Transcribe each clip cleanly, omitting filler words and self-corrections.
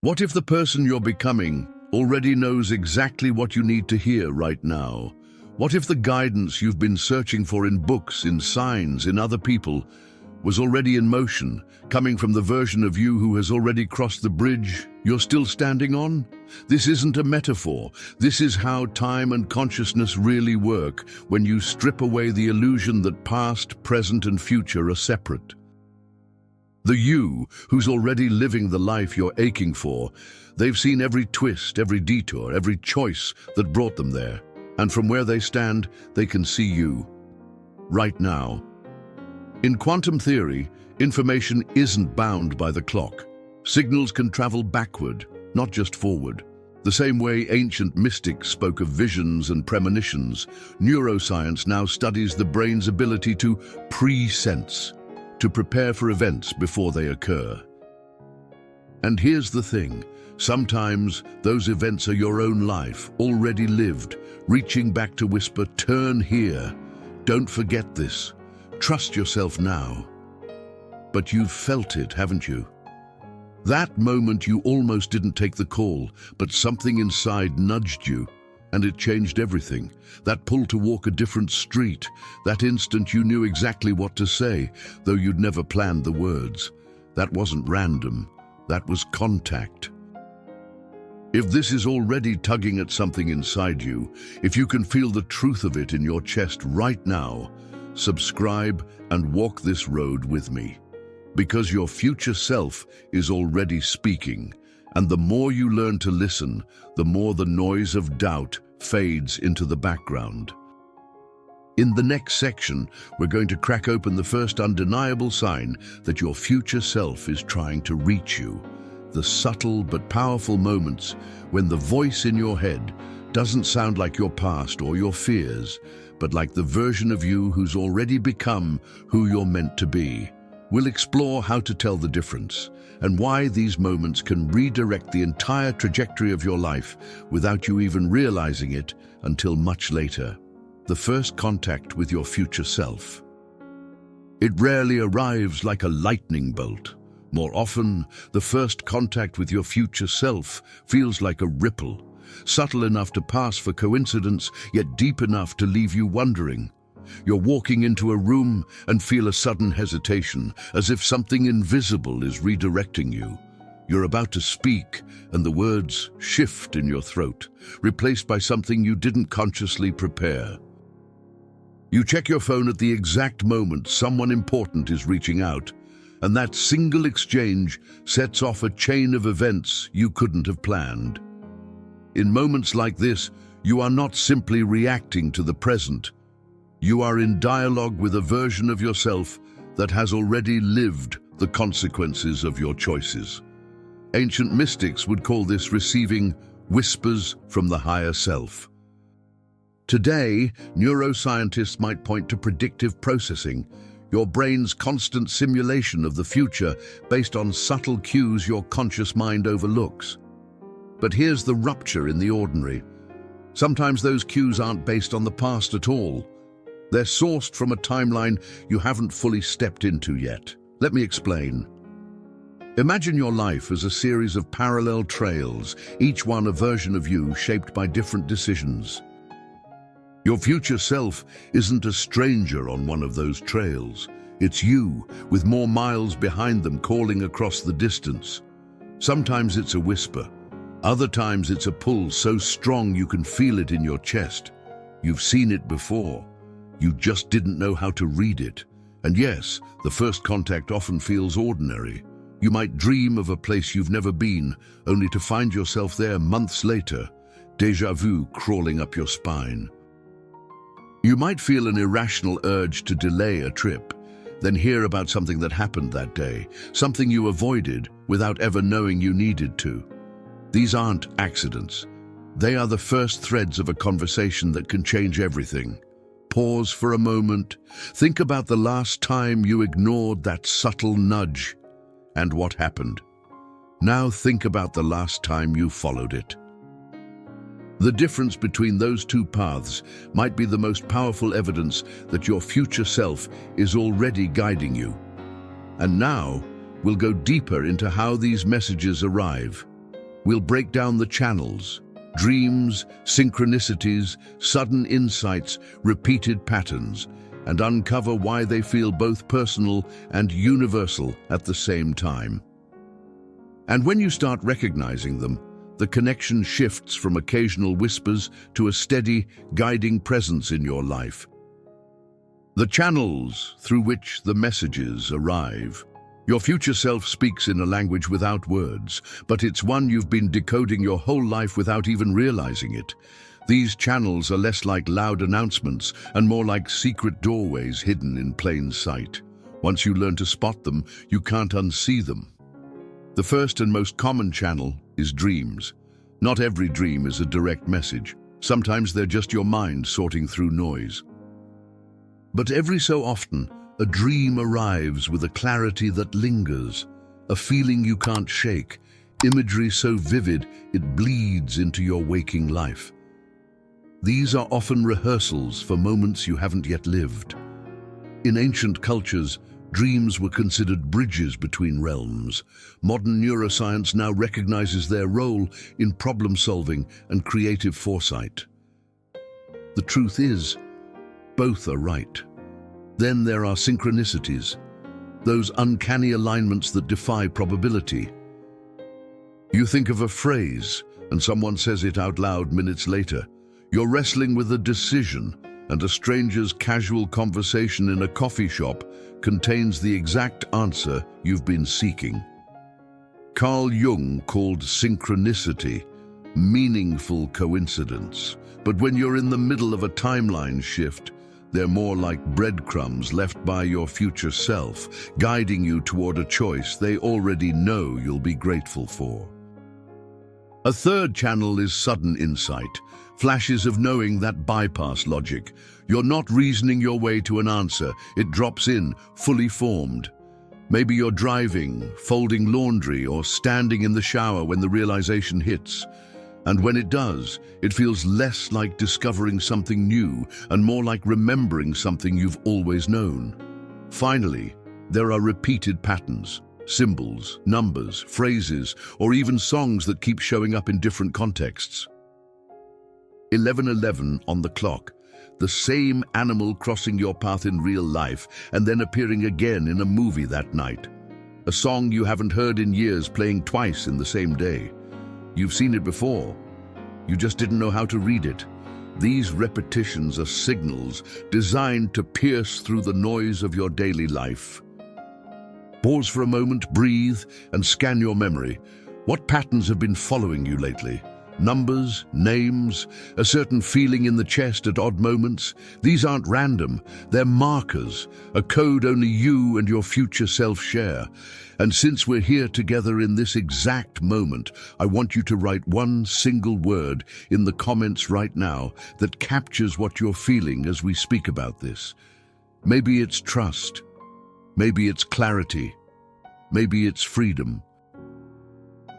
What if the person you're becoming already knows exactly what you need to hear right now? What if the guidance you've been searching for in books, in signs, in other people, was already in motion, coming from the version of you who has already crossed the bridge you're still standing on? This isn't a metaphor. This is how time and consciousness really work when you strip away the illusion that past, present, and future are separate. The you who's already living the life you're aching for, they've seen every twist, every detour, every choice that brought them there. And from where they stand, they can see you, right now. In quantum theory, information isn't bound by the clock. Signals can travel backward, not just forward. The same way ancient mystics spoke of visions and premonitions, neuroscience now studies the brain's ability to pre-sense, to prepare for events before they occur. And here's the thing, sometimes those events are your own life, already lived, reaching back to whisper, "Turn here, don't forget this, trust yourself now." But you've felt it, haven't you? That moment you almost didn't take the call, but something inside nudged you, and it changed everything. That pull to walk a different street, that instant you knew exactly what to say, though you'd never planned the words. That wasn't random, that was contact. If this is already tugging at something inside you, if you can feel the truth of it in your chest right now, subscribe and walk this road with me. Because your future self is already speaking, and the more you learn to listen, the more the noise of doubt fades into the background. In the next section, we're going to crack open the first undeniable sign that your future self is trying to reach you. The subtle but powerful moments when the voice in your head doesn't sound like your past or your fears, but like the version of you who's already become who you're meant to be. We'll explore how to tell the difference and why these moments can redirect the entire trajectory of your life without you even realizing it until much later. The first contact with your future self. It rarely arrives like a lightning bolt. More often, the first contact with your future self feels like a ripple, subtle enough to pass for coincidence, yet deep enough to leave you wondering. You're walking into a room and feel a sudden hesitation, as if something invisible is redirecting you. You're about to speak, and the words shift in your throat, replaced by something you didn't consciously prepare. You check your phone at the exact moment someone important is reaching out, and that single exchange sets off a chain of events you couldn't have planned. In moments like this, you are not simply reacting to the present. You are in dialogue with a version of yourself that has already lived the consequences of your choices. Ancient mystics would call this receiving whispers from the higher self. Today, neuroscientists might point to predictive processing, your brain's constant simulation of the future based on subtle cues your conscious mind overlooks. But here's the rupture in the ordinary. Sometimes those cues aren't based on the past at all. They're sourced from a timeline you haven't fully stepped into yet. Let me explain. Imagine your life as a series of parallel trails, each one a version of you shaped by different decisions. Your future self isn't a stranger on one of those trails. It's you, with more miles behind them calling across the distance. Sometimes it's a whisper. Other times it's a pull so strong you can feel it in your chest. You've seen it before. You just didn't know how to read it. And yes, the first contact often feels ordinary. You might dream of a place you've never been, only to find yourself there months later, déjà vu crawling up your spine. You might feel an irrational urge to delay a trip, then hear about something that happened that day, something you avoided without ever knowing you needed to. These aren't accidents. They are the first threads of a conversation that can change everything. Pause for a moment. Think about the last time you ignored that subtle nudge and what happened. Now think about the last time you followed it. The difference between those two paths might be the most powerful evidence that your future self is already guiding you. And now, we'll go deeper into how these messages arrive. We'll break down the channels, dreams, synchronicities, sudden insights, repeated patterns, and uncover why they feel both personal and universal at the same time. And when you start recognizing them, the connection shifts from occasional whispers to a steady, guiding presence in your life. The channels through which the messages arrive. Your future self speaks in a language without words, but it's one you've been decoding your whole life without even realizing it. These channels are less like loud announcements and more like secret doorways hidden in plain sight. Once you learn to spot them, you can't unsee them. The first and most common channel is dreams. Not every dream is a direct message. Sometimes they're just your mind sorting through noise. But every so often, a dream arrives with a clarity that lingers, a feeling you can't shake, imagery so vivid it bleeds into your waking life. These are often rehearsals for moments you haven't yet lived. In ancient cultures, dreams were considered bridges between realms. Modern neuroscience now recognizes their role in problem-solving and creative foresight. The truth is, both are right. Then there are synchronicities, those uncanny alignments that defy probability. You think of a phrase, and someone says it out loud minutes later. You're wrestling with a decision, and a stranger's casual conversation in a coffee shop contains the exact answer you've been seeking. Carl Jung called synchronicity meaningful coincidence, but when you're in the middle of a timeline shift, they're more like breadcrumbs left by your future self, guiding you toward a choice they already know you'll be grateful for. A third channel is sudden insight, flashes of knowing that bypass logic. You're not reasoning your way to an answer, it drops in, fully formed. Maybe you're driving, folding laundry, or standing in the shower when the realization hits. And when it does, it feels less like discovering something new and more like remembering something you've always known. Finally, there are repeated patterns, symbols, numbers, phrases, or even songs that keep showing up in different contexts. 11:11 on the clock, the same animal crossing your path in real life and then appearing again in a movie that night. A song you haven't heard in years playing twice in the same day. You've seen it before. You just didn't know how to read it. These repetitions are signals designed to pierce through the noise of your daily life. Pause for a moment, breathe, and scan your memory. What patterns have been following you lately? Numbers, names, a certain feeling in the chest at odd moments. These aren't random, they're markers, a code only you and your future self share. And since we're here together in this exact moment, I want you to write one single word in the comments right now that captures what you're feeling as we speak about this. Maybe it's trust, maybe it's clarity, maybe it's freedom.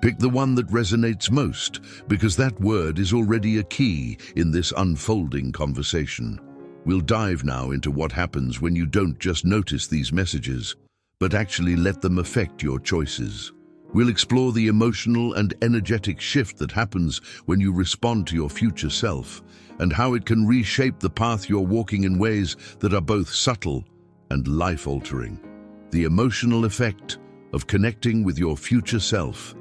Pick the one that resonates most, because that word is already a key in this unfolding conversation. We'll dive now into what happens when you don't just notice these messages, but actually let them affect your choices. We'll explore the emotional and energetic shift that happens when you respond to your future self, and how it can reshape the path you're walking in ways that are both subtle and life-altering. The emotional effect of connecting with your future self.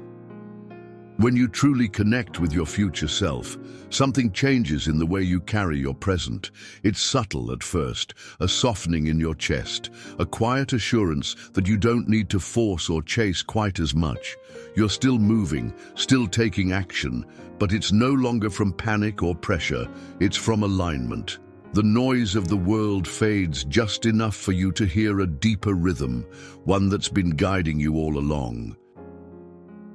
When you truly connect with your future self, something changes in the way you carry your present. It's subtle at first, a softening in your chest, a quiet assurance that you don't need to force or chase quite as much. You're still moving, still taking action, but it's no longer from panic or pressure, it's from alignment. The noise of the world fades just enough for you to hear a deeper rhythm, one that's been guiding you all along.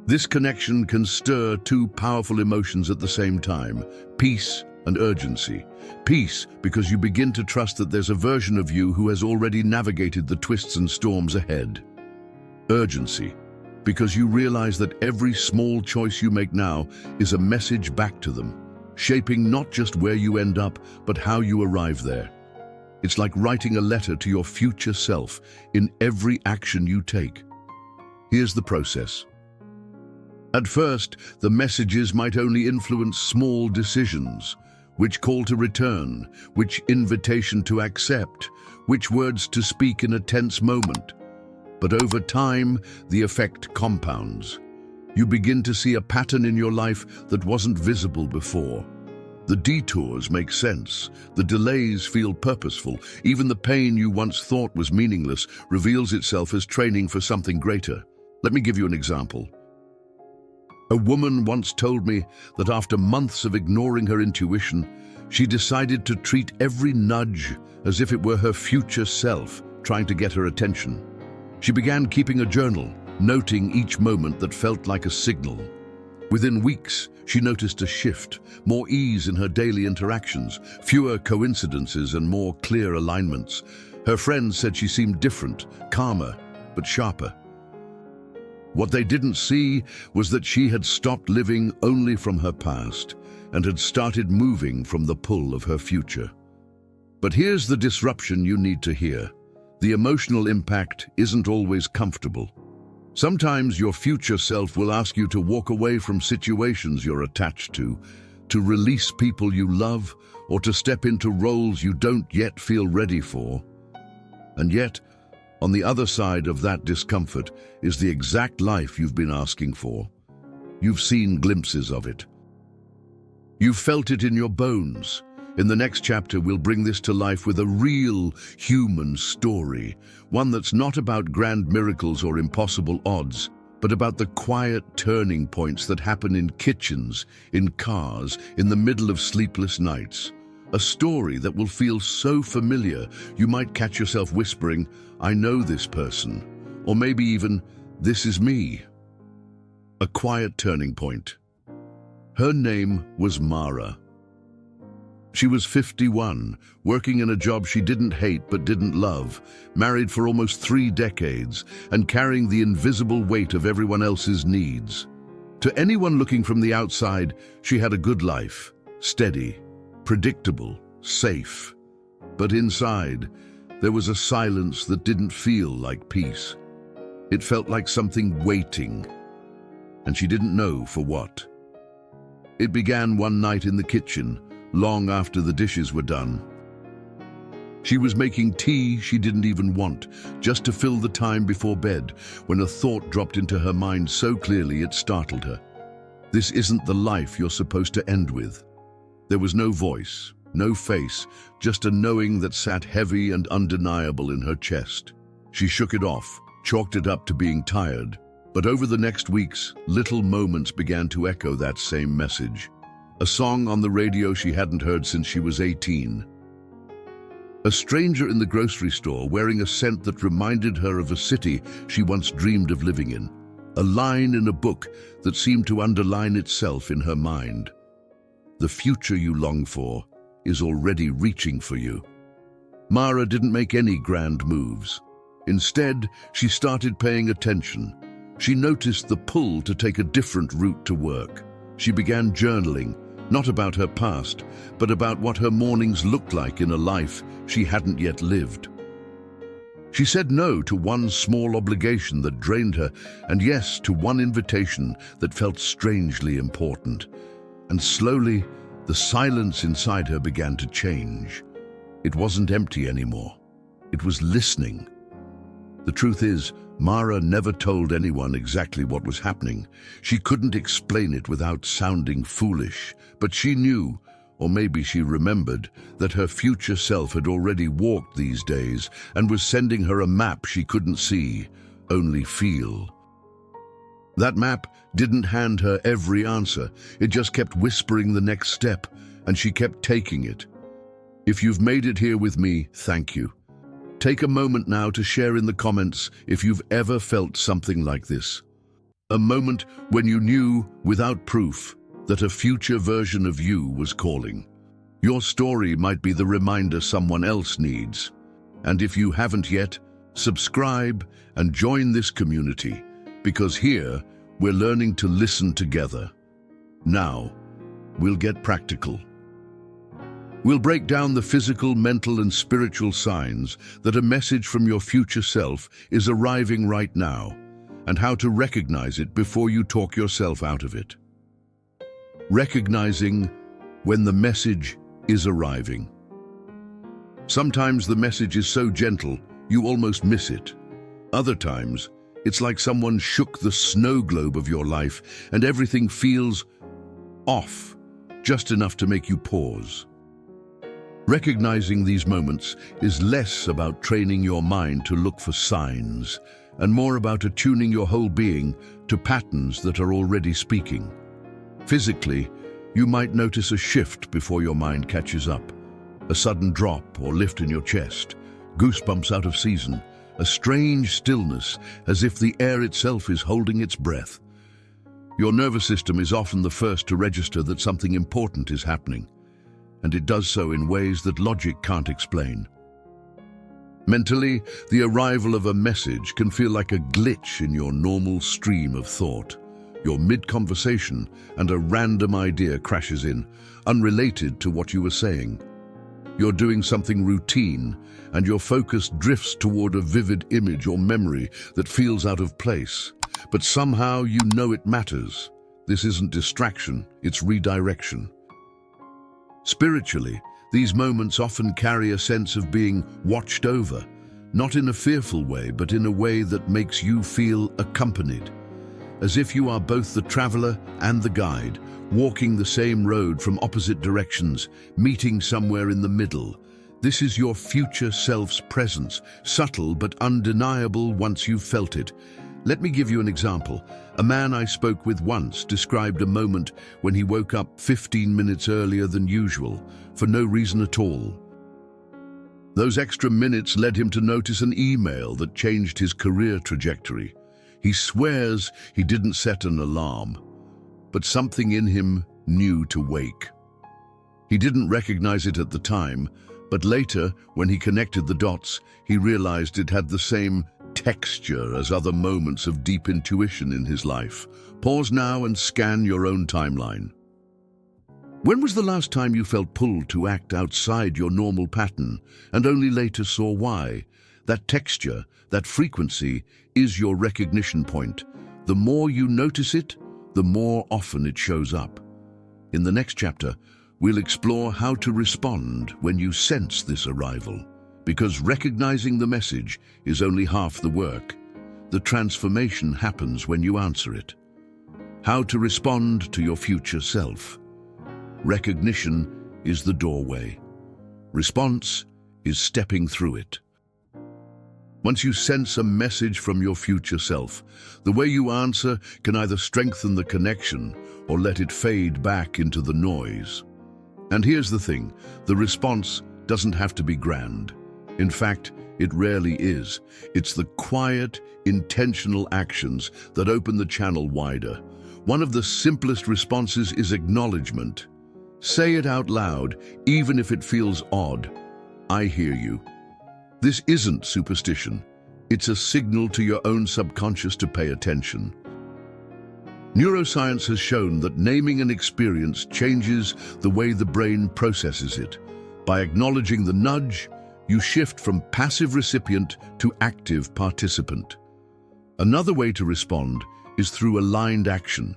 This connection can stir two powerful emotions at the same time, peace and urgency. Peace, because you begin to trust that there's a version of you who has already navigated the twists and storms ahead. Urgency, because you realize that every small choice you make now is a message back to them, shaping not just where you end up, but how you arrive there. It's like writing a letter to your future self in every action you take. Here's the process. At first, the messages might only influence small decisions: which call to return, which invitation to accept, which words to speak in a tense moment. But over time, the effect compounds. You begin to see a pattern in your life that wasn't visible before. The detours make sense, the delays feel purposeful, even the pain you once thought was meaningless reveals itself as training for something greater. Let me give you an example. A woman once told me that after months of ignoring her intuition, she decided to treat every nudge as if it were her future self trying to get her attention. She began keeping a journal, noting each moment that felt like a signal. Within weeks, she noticed a shift, more ease in her daily interactions, fewer coincidences and more clear alignments. Her friends said she seemed different, calmer, but sharper. What they didn't see was that she had stopped living only from her past and had started moving from the pull of her future. But here's the disruption you need to hear. The emotional impact isn't always comfortable. Sometimes your future self will ask you to walk away from situations you're attached to release people you love, or to step into roles you don't yet feel ready for. And yet, on the other side of that discomfort is the exact life you've been asking for. You've seen glimpses of it. You've felt it in your bones. In the next chapter, we'll bring this to life with a real human story, one that's not about grand miracles or impossible odds, but about the quiet turning points that happen in kitchens, in cars, in the middle of sleepless nights. A story that will feel so familiar, you might catch yourself whispering, "I know this person," or maybe even, "This is me." A quiet turning point. Her name was Mara. She was 51, working in a job she didn't hate but didn't love, married for almost 3 decades, and carrying the invisible weight of everyone else's needs. To anyone looking from the outside, she had a good life, steady, predictable, safe. But inside, there was a silence that didn't feel like peace. It felt like something waiting, and she didn't know for what. It began one night in the kitchen, long after the dishes were done. She was making tea she didn't even want, just to fill the time before bed, when a thought dropped into her mind so clearly it startled her. This isn't the life you're supposed to end with. There was no voice, no face, just a knowing that sat heavy and undeniable in her chest. She shook it off, chalked it up to being tired. But over the next weeks, little moments began to echo that same message. A song on the radio she hadn't heard since she was 18. A stranger in the grocery store wearing a scent that reminded her of a city she once dreamed of living in. A line in a book that seemed to underline itself in her mind. The future you long for is already reaching for you. Mara didn't make any grand moves. Instead, she started paying attention. She noticed the pull to take a different route to work. She began journaling, not about her past, but about what her mornings looked like in a life she hadn't yet lived. She said no to one small obligation that drained her, and yes to one invitation that felt strangely important. And slowly, the silence inside her began to change. It wasn't empty anymore. It was listening. The truth is, Mara never told anyone exactly what was happening. She couldn't explain it without sounding foolish, but she knew, or maybe she remembered, that her future self had already walked these days and was sending her a map she couldn't see, only feel. That map didn't hand her every answer. It just kept whispering the next step, and she kept taking it. If you've made it here with me, thank you. Take a moment now to share in the comments if you've ever felt something like this. A moment when you knew, without proof, that a future version of you was calling. Your story might be the reminder someone else needs. And if you haven't yet, subscribe and join this community, because here we're learning to listen together. Now, we'll get practical. We'll break down the physical, mental, and spiritual signs that a message from your future self is arriving right now. and how to recognize it before you talk yourself out of it. Recognizing when the message is arriving. Sometimes the message is so gentle, you almost miss it. Other times, it's like someone shook the snow globe of your life and everything feels off, just enough to make you pause. Recognizing these moments is less about training your mind to look for signs and more about attuning your whole being to patterns that are already speaking. Physically, you might notice a shift before your mind catches up, a sudden drop or lift in your chest, goosebumps out of season, a strange stillness as if the air itself is holding its breath. Your nervous system is often the first to register that something important is happening, and it does so in ways that logic can't explain. Mentally, the arrival of a message can feel like a glitch in your normal stream of thought. You're mid-conversation and a random idea crashes in, unrelated to what you were saying. You're doing something routine, and your focus drifts toward a vivid image or memory that feels out of place. But somehow you know it matters. This isn't distraction, it's redirection. Spiritually, these moments often carry a sense of being watched over, not in a fearful way, but in a way that makes you feel accompanied, as if you are both the traveler and the guide, walking the same road from opposite directions, meeting somewhere in the middle. This is your future self's presence, subtle but undeniable once you've felt it. Let me give you an example. A man I spoke with once described a moment when he woke up 15 minutes earlier than usual, for no reason at all. Those extra minutes led him to notice an email that changed his career trajectory. He swears he didn't set an alarm, but something in him knew to wake. He didn't recognize it at the time, but later, when he connected the dots, he realized it had the same texture as other moments of deep intuition in his life. Pause now and scan your own timeline. When was the last time you felt pulled to act outside your normal pattern and only later saw why? That texture, that frequency, is your recognition point. The more you notice it, the more often it shows up. In the next chapter, we'll explore how to respond when you sense this arrival, because recognizing the message is only half the work. The transformation happens when you answer it. How to respond to your future self. Recognition is the doorway. Response is stepping through it. Once you sense a message from your future self, the way you answer can either strengthen the connection or let it fade back into the noise. And here's the thing, the response doesn't have to be grand. In fact, it rarely is. It's the quiet, intentional actions that open the channel wider. One of the simplest responses is acknowledgement. Say it out loud, even if it feels odd. I hear you. This isn't superstition. It's a signal to your own subconscious to pay attention. Neuroscience has shown that naming an experience changes the way the brain processes it. By acknowledging the nudge, you shift from passive recipient to active participant. Another way to respond is through aligned action.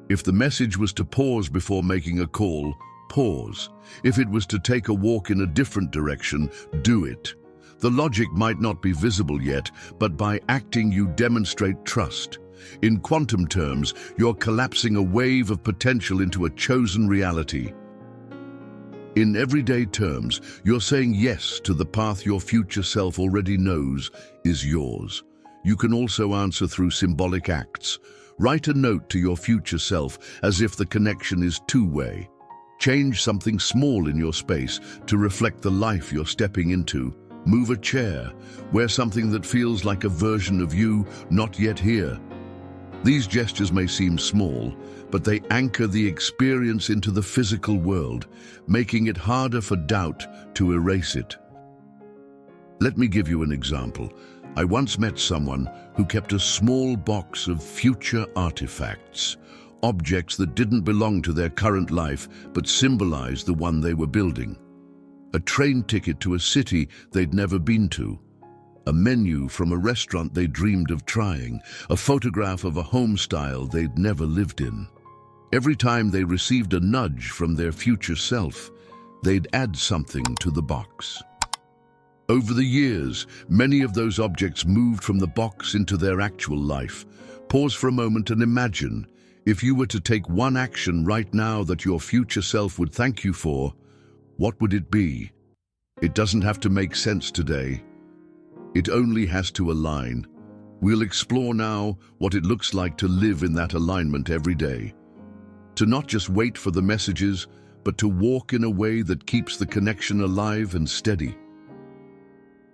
If the message was to pause before making a call, pause. If it was to take a walk in a different direction, do it. The logic might not be visible yet, but by acting you demonstrate trust. In quantum terms, you're collapsing a wave of potential into a chosen reality. In everyday terms, you're saying yes to the path your future self already knows is yours. You can also answer through symbolic acts. Write a note to your future self as if the connection is two-way. Change something small in your space to reflect the life you're stepping into. Move a chair, wear something that feels like a version of you not yet here. These gestures may seem small, but they anchor the experience into the physical world, making it harder for doubt to erase it. Let me give you an example. I once met someone who kept a small box of future artifacts, objects that didn't belong to their current life but symbolized the one they were building. A train ticket to a city they'd never been to, a menu from a restaurant they dreamed of trying, a photograph of a home style they'd never lived in. Every time they received a nudge from their future self, they'd add something to the box. Over the years, many of those objects moved from the box into their actual life. Pause for a moment and imagine, if you were to take one action right now that your future self would thank you for, what would it be? It doesn't have to make sense today. It only has to align. We'll explore now what it looks like to live in that alignment every day. To not just wait for the messages, but to walk in a way that keeps the connection alive and steady.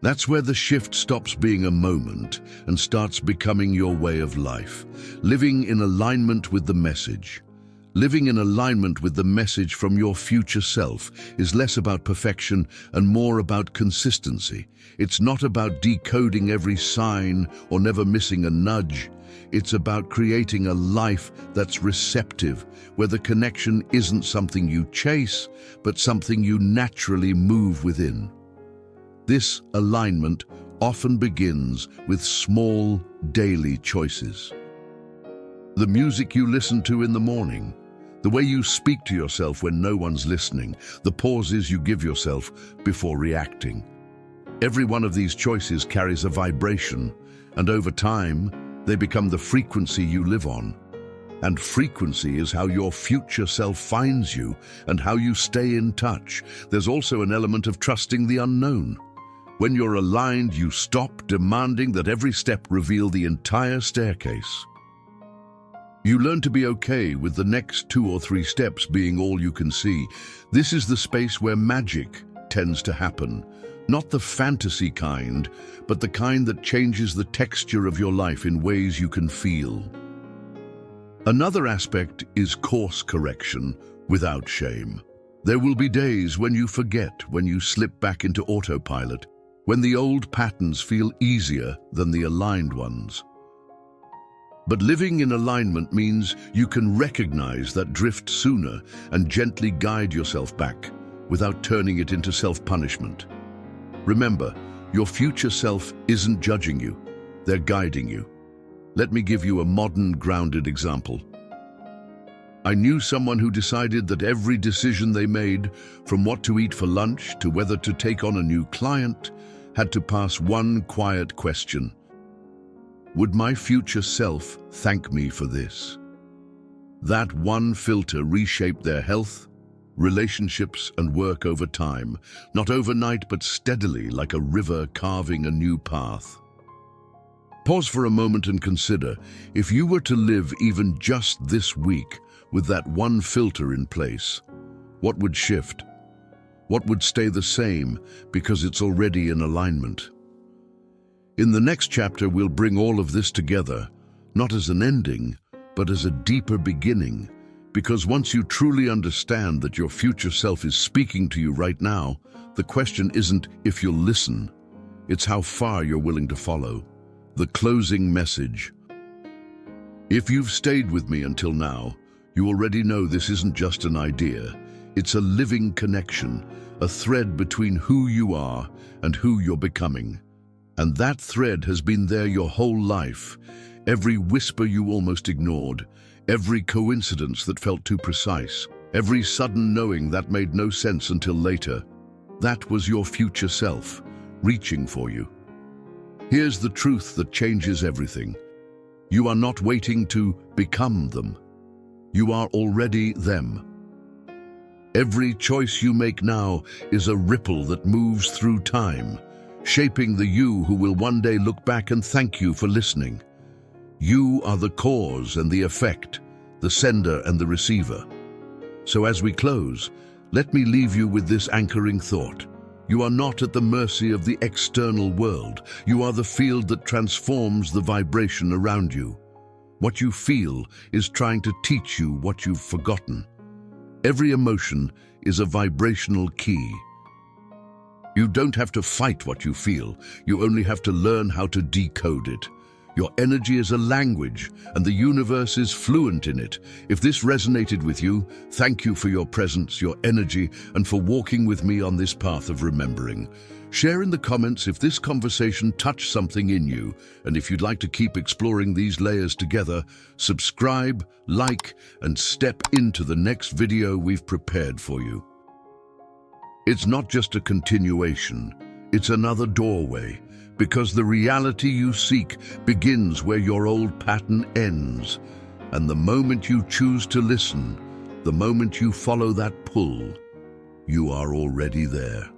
That's where the shift stops being a moment and starts becoming your way of life. Living in alignment with the message. Living in alignment with the message from your future self is less about perfection and more about consistency. It's not about decoding every sign or never missing a nudge. It's about creating a life that's receptive, where the connection isn't something you chase, but something you naturally move within. This alignment often begins with small, daily choices. The music you listen to in the morning, the way you speak to yourself when no one's listening, the pauses you give yourself before reacting. Every one of these choices carries a vibration, and over time, they become the frequency you live on. And frequency is how your future self finds you and how you stay in touch. There's also an element of trusting the unknown. When you're aligned, you stop demanding that every step reveal the entire staircase. You learn to be okay with the next 2 or 3 steps being all you can see. This is the space where magic tends to happen. Not the fantasy kind, but the kind that changes the texture of your life in ways you can feel. Another aspect is course correction without shame. There will be days when you forget, when you slip back into autopilot, when the old patterns feel easier than the aligned ones. But living in alignment means you can recognize that drift sooner and gently guide yourself back without turning it into self-punishment. Remember, your future self isn't judging you, they're guiding you. Let me give you a modern, grounded example. I knew someone who decided that every decision they made, from what to eat for lunch to whether to take on a new client, had to pass one quiet question. Would my future self thank me for this? That one filter reshaped their health, relationships, and work over time, not overnight but steadily, like a river carving a new path. Pause for a moment and consider, if you were to live even just this week with that one filter in place, what would shift? What would stay the same because it's already in alignment? In the next chapter, we'll bring all of this together, not as an ending, but as a deeper beginning. Because once you truly understand that your future self is speaking to you right now, the question isn't if you'll listen, it's how far you're willing to follow. The closing message. If you've stayed with me until now, you already know this isn't just an idea. It's a living connection, a thread between who you are and who you're becoming. And that thread has been there your whole life. Every whisper you almost ignored, every coincidence that felt too precise, every sudden knowing that made no sense until later. That was your future self, reaching for you. Here's the truth that changes everything. You are not waiting to become them. You are already them. Every choice you make now is a ripple that moves through time, shaping the you who will one day look back and thank you for listening. You are the cause and the effect, the sender and the receiver. So as we close, let me leave you with this anchoring thought. You are not at the mercy of the external world. You are the field that transforms the vibration around you. What you feel is trying to teach you what you've forgotten. Every emotion is a vibrational key. You don't have to fight what you feel. You only have to learn how to decode it. Your energy is a language, and the universe is fluent in it. If this resonated with you, thank you for your presence, your energy, and for walking with me on this path of remembering. Share in the comments if this conversation touched something in you, and if you'd like to keep exploring these layers together, subscribe, like, and step into the next video we've prepared for you. It's not just a continuation, it's another doorway, because the reality you seek begins where your old pattern ends. And the moment you choose to listen, the moment you follow that pull, you are already there.